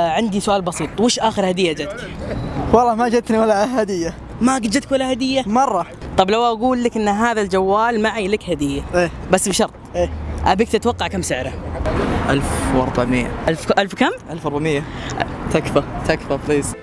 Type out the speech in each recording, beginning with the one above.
عندي سؤال بسيط، وش آخر هدية جتك؟ والله ما جتني ولا هدية. ما قد جتك ولا هدية؟ مرة. طب لو أقول لك إن هذا الجوال معي لك هدية. إيه؟ بس بشرط. إيه؟ أبيك تتوقع كم سعره؟ 1400. ألف كم؟ 1400. تكفى. تكفى بليز.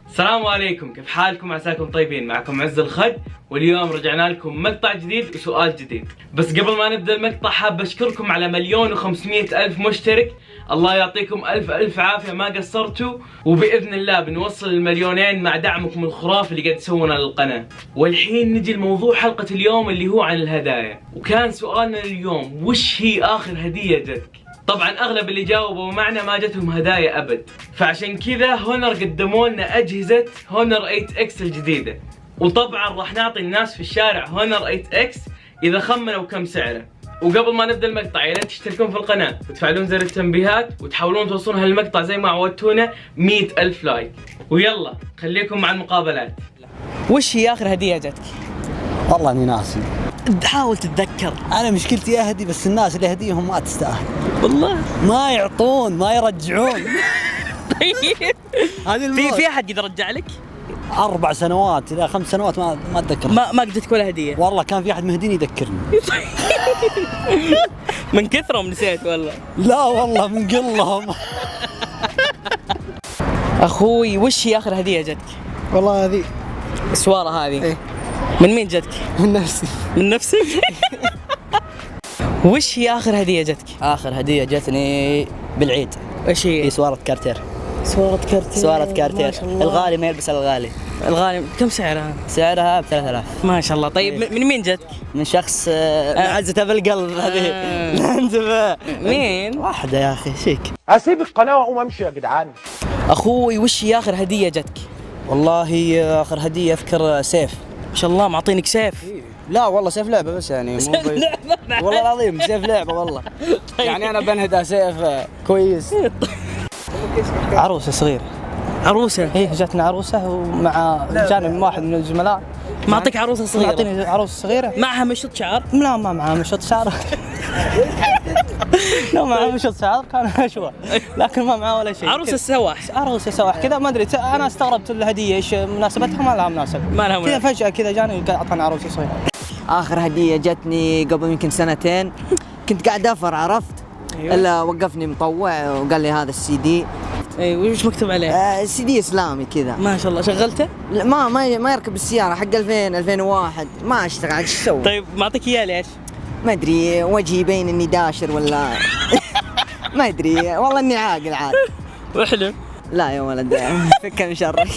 السلام عليكم، كيف حالكم؟ عساكم طيبين. معكم عز الخد، واليوم رجعنا لكم مقطع جديد وسؤال جديد. بس قبل ما نبدأ المقطع حاب أشكركم على 1,500,000 مشترك. الله يعطيكم ألف عافية، ما قصرتوا، وبإذن الله بنوصل ال2,000,000 مع دعمكم الخرافي اللي قاعد تسوونه للقناة. والحين نجي لموضوع حلقة اليوم اللي هو عن الهدايا. وكان سؤالنا اليوم وش هي آخر هدية جتك؟ طبعا اغلب اللي جاوبوا معنا ما جتهم هدايا ابد، فعشان كذا هونر قدموا لنا اجهزه هونر 8 اكس الجديده. وطبعا راح نعطي الناس في الشارع هونر 8 اكس اذا خمنوا كم سعره. وقبل ما نبدا المقطع يا ريت تشتركون في القناه وتفعلون زر التنبيهات وتحاولون توصلون هالمقطع زي ما عودتونا 100,000 لايك. ويلا خليكم مع المقابلات. وش هي آخر هدية جتك؟ والله اني ناسي. حاول تتذكر. انا مشكلتي اهدي، بس الناس اللي اهديهم ما تستاهل. والله ما يعطون ما يرجعون. طيب هذه في أحد قد رجع لك؟ 4 سنوات الى 5 سنوات ما اتذكر. ما جتك ولا هدية؟ والله كان في احد مهديني يذكرني. من كثرهم نسيت والله. لا والله من قلهم. اخوي وش هي آخر هدية جتك؟ والله هذه السوارة هذه. إيه؟ من مين جتك؟ من نفسي. من نفسك؟ وش هي آخر هدية جتك؟ اخر هديه جتني بالعيد. ايش هي؟ هي سوارة كارتير. سوارة كارتير. سوارة كارتير. ما شاء الله. الغالي ما يلبس الغالي. الغالي كم سعرها؟ سعرها ب3000. ما شاء الله. طيب من مين جتك؟ من شخص معزته بالقلب هذه. انتبه. مين؟ واحدة يا اخي شيك. اسيب القناه واقوم امشي يا جدعان. اخوي وش هي آخر هدية جتك؟ والله اخر هدية اذكر سيف. ما شاء الله معطينك سيف. لا والله سيف لعبة بس يعني مو والله العظيم سيف لعبة والله. يعني انا بنهدى سيف كويس. عروسة صغيرة. عروسة؟ ايه جاتني عروسة ومع جانب واحد من الزملاء. معطيك عروسة صغيرة؟ معطيني عروسة صغيرة. معها مشط شعر؟ لا ما معها مشط شعر. لا معها مشط شعر، كان اشوى لكن ما معها ولا شيء. عروسة سواح؟ عروسة سواح كذا ما ادري. انا استغربت الهدية ايش مناسبتها، ما لها مناسبة. ما لها كذا مناسبة. فجأة كذا جاني اعطاني عروسة صغيرة. آخر هدية جتني قبل يمكن 2 سنين. كنت قاعد أفر، عرفت؟ أيوة. إلا وقفني مطوع وقال لي هذا الCD. اي وش مكتوب عليه؟ CD إسلامي كذا. ما شاء الله. شغلته؟ لا ما يركب السيارة، حق 2000 2001 ما اشتغل. ايش اسوي؟ طيب معطيك اياه ليش؟ ما ادري، وجهي يبين اني داشر ولا ما ادري والله اني عاقل عاد. وحلو. لا يا ولد فك من شرك.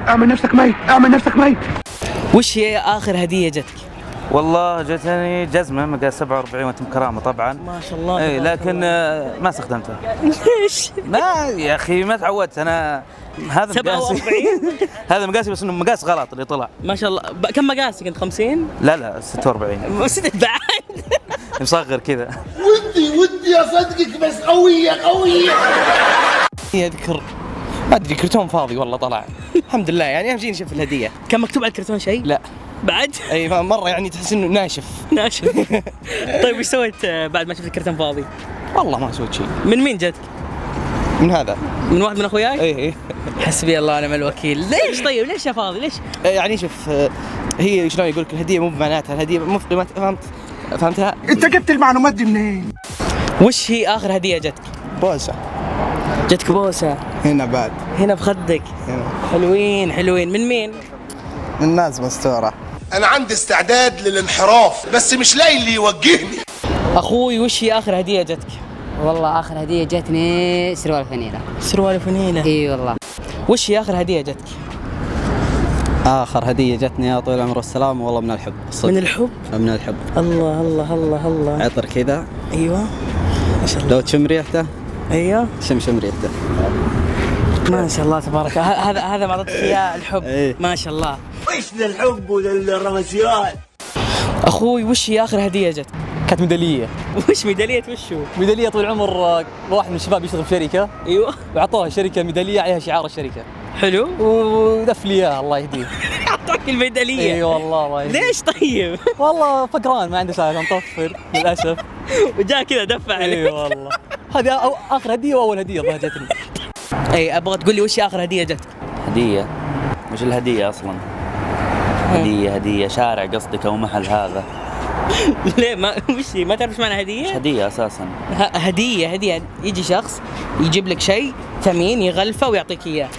اعمل نفسك ميت، اعمل نفسك ميت. وش هي آخر هدية جتك؟ والله جتني جزمة مقاس 47 وتم كرامة طبعا. ما شاء الله. اي لكن ما استخدمتها. ليش؟ ما يا اخي ما تعودت انا. هذا 47؟ هذا مقاسي بس انه مقاس غلط اللي طلع. ما شاء الله. كم مقاسك انت؟ 50؟ لا 46. ست بعد. مصغر كذا. ودي اصدقك بس قوية. يذكر ما ادري كرتون فاضي والله طلع. الحمد لله يعني اهم شيء نشوف الهدية. كان مكتوب على الكرتون شيء؟ لا بعد؟ اي مرة يعني تحس انه ناشف. ناشف. طيب وش سويت بعد ما شفت الكرتون فاضي؟ والله ما سويت شيء. من مين جتك؟ من هذا. من واحد من اخوياك؟ ايه حسبي الله ونعم الوكيل. ليش طيب؟ ليش يا فاضي؟ ليش؟ يعني شوف هي شلون يقول لك الهدية مو بمعناتها الهدية مو فهمتها؟ انت جبت المعلومات دي منين؟ وش هي آخر هدية جتك؟ بوسة. جتك بوسة؟ هنا بعد. هنا بخدك. هنا. حلوين. من مين؟ من ناس مستورة. انا عندي استعداد للانحراف بس مش لاقي اللي يوجهني. اخوي وش هي آخر هدية جتك؟ والله آخر هدية جتني سروال فنيلة. سروال فنيلة؟ اي والله. وش هي آخر هدية جتك؟ آخر هدية جتني يا طويل العمر والسلام والله من الحب. من الحب؟ من الحب. الله. عطر كذا. ايوه ما شاء الله. لو تشم ريحته. ايوه شم ريحته. ما شاء الله تبارك. هذا ما اعطيتك اياه الحب. إيه. ما شاء الله. ايش ذا الحب وذا الرمسيات؟ اخوي وش هي آخر هدية جتك؟ كانت ميدالية. وش ميدالية وشو؟ ميدالية طول العمر. واحد من الشباب يشتغل في شركة. ايوه. وعطوها شركة ميدالية عليها شعار الشركة. حلو. ودف لي اياها الله يهديه. الميدالية. اي والله الله يهديك. ليش طيب؟ والله فقران ما عنده شغله مطفر للاسف. وجاء كذا دفع اي عليه. والله. هذه اخر هديه واول هديه الظاهر جتني. اي ابغى تقول لي وش اخر هدية جتك؟ هدية؟ وش الهدية أصلا؟ هدية شارع قصدك أو محل هذا؟ ليه ما تعرف ايش معنى مش هدية؟ هدية أساسا. هدية يجي شخص يجيب لك شيء ثمين يغلفه ويعطيك اياه.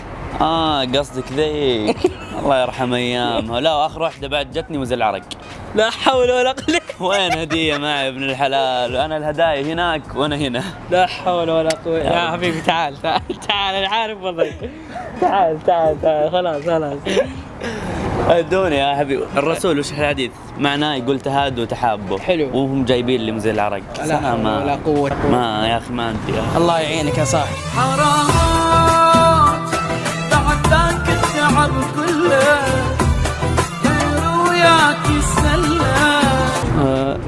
قصدك ذي. الله يرحم أيامها. لا آخر واحدة بعد جتني وزل عرق. لا حول ولا قوة. وين هدية معي ابن الحلال؟ أنا الهدايا هناك وأنا هنا. لا حول ولا قوة. يا حبيبي تعال انا عارف وضعك. تعال خلاص. ادوني يا حبيبي. الرسول وش الحديث معناه؟ يقول تهادوا وتحابوا. حلو. وهم جايبين لي مزيل العرق. لا حول ولا قوة. ما يا أخي ما أنت يا أخي. الله يعينك يا صاحبي.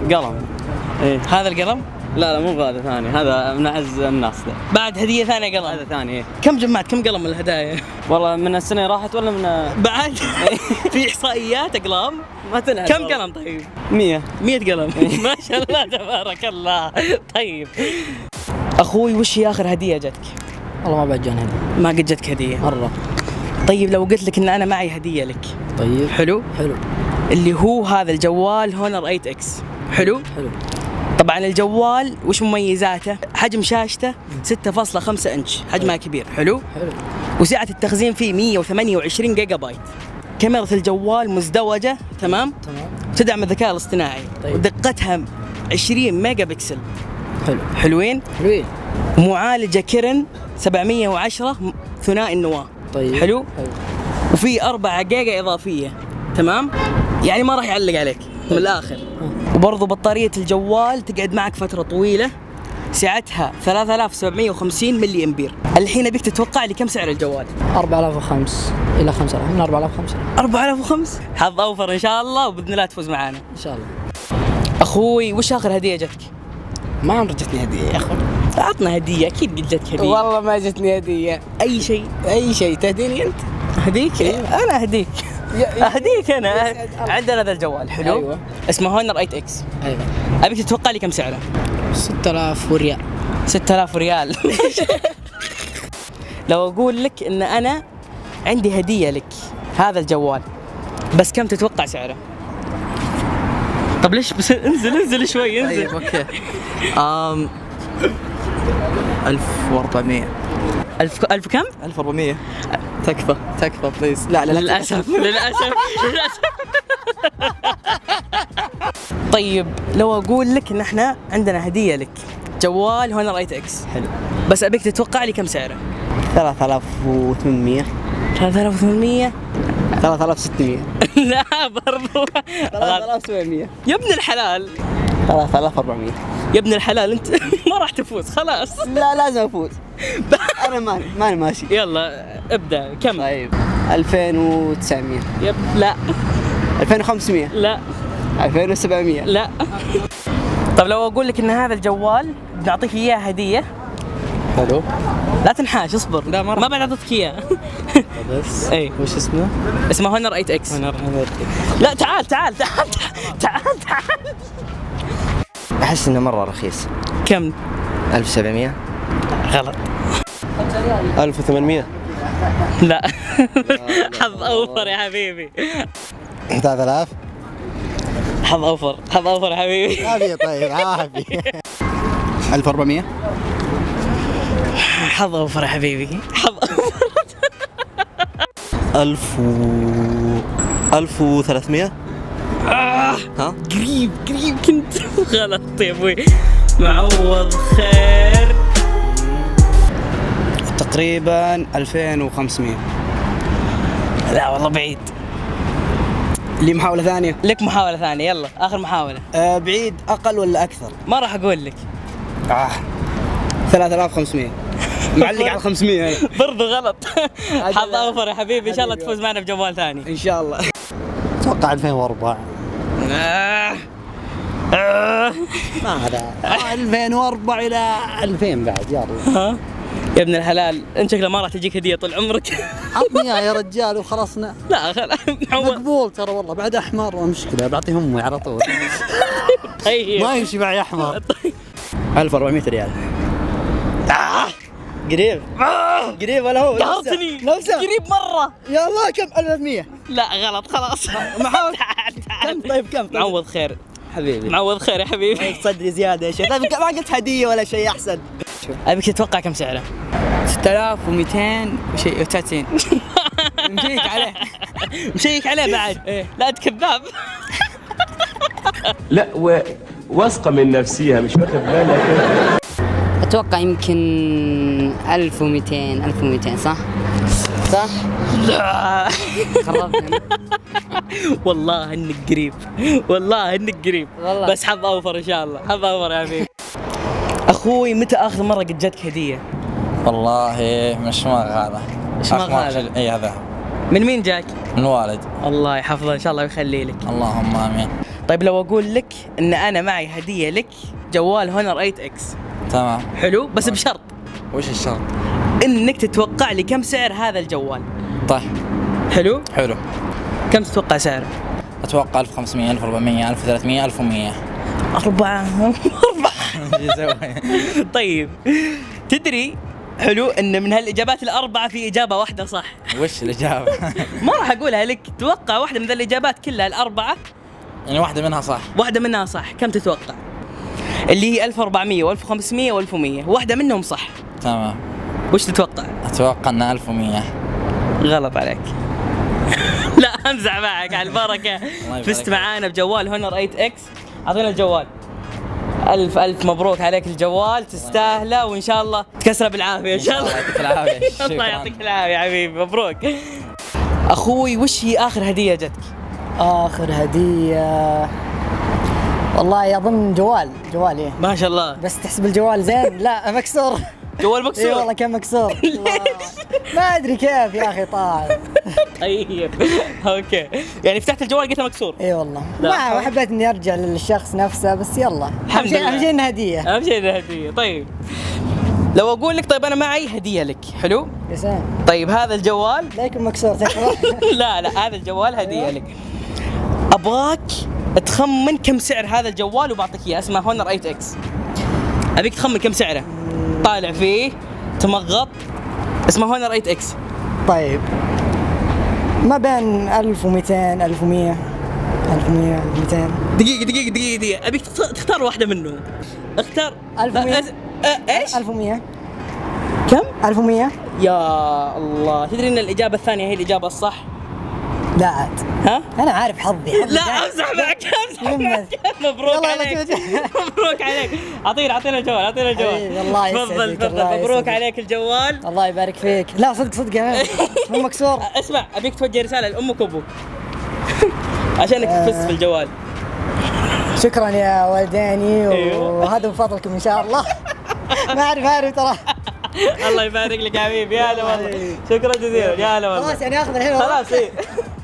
قلم. ايه هذا القلم؟ لا مو هذا ثاني، هذا من اعز الناس ذا. بعد هدية ثانية قلم. هذا ثاني إيه. كم جمعت كم قلم من الهدايا؟ والله من السنه راحت ولا من بعد في احصائيات اقلام. ما تنعد. كم قلم طيب؟ 100. 100 قلم. ما شاء الله تبارك الله. طيب اخوي وش هي اخر هدية جتك؟ والله ما بعد جاني هديه ما قد جتك هدية مره. طيب لو قلت لك ان انا معي هدية لك. طيب حلو اللي هو هذا الجوال هونر 8 اكس. حلو طبعا الجوال وش مميزاته؟ حجم شاشته 6.5 انش، حجمها كبير. حلو وسعة التخزين فيه 128 جيجا بايت. كاميرا الجوال مزدوجة تمام تدعم الذكاء الاصطناعي. طيب. ودقتها 20 ميجا بكسل. حلوين معالجة كيرن 710 ثنائي النواة. طيب. حلو وفي 4 جيجا إضافية. تمام يعني ما راح يعلق عليك من الآخر. وبرضو بطارية الجوال تقعد معك فترة طويلة، سعتها 3750 ملي امبير. الحين ابيك تتوقع لي كم سعر الجوال؟ 4005 الى 5000 من 4005 4005. حظ اوفر ان شاء الله وباذن الله تفوز معانا ان شاء الله. اخوي وش اخر هدية جتك؟ ما عمري جتني هديه يا اخي. عطنا هدية، اكيد قد جتك هدية. والله ما جتني هديه. اي شيء تهديني انت. هديك؟ انا اهديك انا. عندنا ذا الجوال حلو. أيوة. اسمه هونر 8 اكس. ايوه. ابيك تتوقع لي كم سعره؟ 6000 ريال. 6000 ريال. لو اقول لك ان انا عندي هدية لك هذا الجوال، بس كم تتوقع سعره؟ طب ليش بس انزل شوي انزل. طيب اوكي. 1400. 1000 كم؟ 1400. تكفى بليز. لا للأسف. طيب لو أقول لك إن إحنا عندنا هدية لك جوال هونر 8 إكس. حلو. بس أبيك تتوقع لي كم سعره؟ 3800. 3800. 3600. لا برضو 3700. يا ابن الحلال. 3400. يا ابن الحلال أنت ما راح تفوز خلاص. لا لازم افوز. انا ماني ماشي. يلا ابدأ كم؟ طيب 2900. لا 2500. لا 2700. لا. طب لو أقول لك إن هذا الجوال بنعطيك إياه هدية. حلو. لا تنحاش اصبر. لا ما بعد اعطيتك اياه. بس اي وش اسمه؟ اسمه هونر 8 اكس. هونر. لا تعال احس انه مره رخيص. كم؟ 1700. غلط. 1800. لا. حظ اوفر يا حبيبي. 3000. حظ اوفر يا حبيبي. عافية. طيب عافية. 1400. حظ اوفر يا حبيبي. حظ اوفر. 1300. ها قريب كنت. غلط يا ابوي. معوض خير. تقريبا 2500. لا والله بعيد. لي محاولة ثانية. لك محاولة ثانية يلا آخر محاولة. بعيد أقل ولا أكثر؟ ما راح أقول لك. 3500. معلق على 500. برضو غلط. حظ أوفر يا حبيبي. إن شاء الله تفوز معنا بجوال ثاني إن شاء الله. أتوقع 2004. ما هذا 2004 إلى 2000 بعد يلا. يا ابن الحلال انت شكله ما راح تجيك هديه طول عمرك. عطني اياه يا رجال وخلصنا. لا خلاص معوض. مقبول ترى والله، بعد احمر مشكله بعطيه امي على طول. طيب ما يمشي معي احمر. 1400 ريال. قريب قريب ولا هو؟ قهرتني نفسه قريب مره. يا الله كم 1100. لا غلط خلاص. محاول. كم طيب كم؟ معوض خير حبيبي معوض خير يا حبيبي. صدري زياده يا شيخ. طيب ما قلت هديه ولا شيء احسن. ابيك تتوقع كم سعره؟ 6200 وشيء 30. مشيك عليه. مشيك عليه بعد. إيه. لا انت كذاب. لا واثقه من نفسيها مش واخد بالك. اتوقع يمكن 1200 صح؟ صح؟ لا خربتني. والله انك قريب، والله انك قريب. والله. بس حظ اوفر ان شاء الله، حظ اوفر يا حبيبي. اخوي متى اخر مره قد جاتك هديه؟ والله مشماغ هذا. مشماغ هذا؟ اي هذا من مين جاك؟ من والد. الله يحفظه ان شاء الله ويخلي لك. اللهم امين. طيب لو اقول لك ان انا معي هديه لك، جوال هونر 8 اكس. تمام. حلو بس بشرط وش الشرط؟ انك تتوقع لي كم سعر هذا الجوال. طيب حلو؟ حلو. كم تتوقع سعره؟ اتوقع 1500 1400 1300 1100. 4. طيب تدري حلو ان من هالاجابات الاربعه في اجابه واحده صح. وش الاجابه؟ ما راح اقولها لك، توقع واحده من ذا الاجابات كلها الاربعه. يعني واحده منها صح. واحده منها صح، كم تتوقع؟ اللي هي 1400 و1500 و1100، واحده منهم صح. تمام. وش تتوقع؟ اتوقع انها 1100. غلط عليك. لا امزح معك على البركه. يبارك فزت فيك. معانا بجوال هونر 8 اكس. اعطينا الجوال. الف الف مبروك عليك الجوال، تستاهله وان شاء الله تكسره بالعافيه ان شاء الله. يعطيك العافيه. الله شكراً. يعطيك العافيه حبيبي، مبروك. اخوي وش هي اخر هديه جتك؟ اخر هديه والله اظن جوال ايه. ما شاء الله. بس تحسب الجوال زين؟ لا مكسور. جوال اي مكسور. والله كان مكسور. الله. ما ادري كيف يا اخي طاح. طيب اوكي، يعني فتحت الجوال لقيته مكسور. اي والله لا. ما حبيت اني ارجع للشخص نفسه، بس يلا الحمد لله. اهم شيء انها هديه. اهم شيء إنها هديه. طيب لو اقول لك طيب انا معي هديه لك، حلو؟ يا سلام. طيب هذا الجوال لا يكون مكسور تكفى. لا هذا الجوال هديه لك. ابغاك تخمن كم سعر هذا الجوال وبعطيك اياه. اسمه هونر 8 اكس. ابيك تخمن كم سعره. طالع فيه تمغط. اسمه هونر 8 اكس. طيب ما بين 1200 1100 200. دقيقة ابيك تختار واحدة منهم. اختار 1100. ايش؟ 1100. كم؟ 1100. يا الله، تدري ان الإجابة الثانية هي الإجابة الصح؟ لا عاد ها؟ انا عارف حظي. لا جاي. امزح معك يمه. مبروك يلا عليك. يلا مبروك عليك. اعطينا الجوال. حبيبي، الله تفضل يسعدك، الله تفضل. مبروك يسعدك. عليك الجوال. الله يبارك فيك. لا صدق مو مكسور. اسمع، ابيك توجه رسالة لأمك وأبوك عشانك فزت في الجوال. شكرا يا والديني أيوه. وهذا من فضلكم ان شاء الله. ما اعرف ترى. الله يبارك لك يا حبيبي، يا هلا والله. شكرا جزيلا، يا هلا والله. خلاص يعني اخذ الحين والله. خلاص إيه.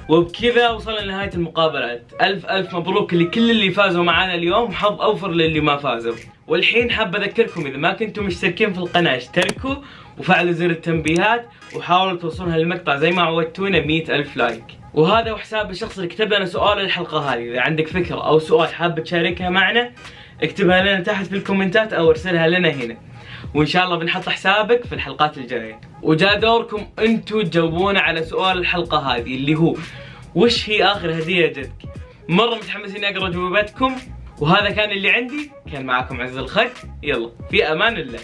وبكذا وصلنا لنهاية المقابلات. ألف مبروك لكل اللي فازوا معانا اليوم، حظ أوفر للي ما فازوا. والحين حاب أذكركم إذا ما كنتم مشتركين في القناة اشتركوا وفعلوا زر التنبيهات وحاولوا توصلون هالمقطع زي ما عودتونا 100,000 لايك. وهذا وحساب الشخص اللي كتب لنا سؤال الحلقة هذه. إذا عندك فكرة أو سؤال حاب تشاركها معنا اكتبها لنا تحت في الكومنتات أو ارسلها لنا هنا، وإن شاء الله بنحط حسابك في الحلقات الجاية. وجاء دوركم أنتوا تجاوبونا على سؤال الحلقة هذه اللي هو وش هي آخر هدية جتك؟ مرة متحمسين أقرأ جواباتكم. وهذا كان اللي عندي، كان معكم عز الخد. يلا في أمان الله.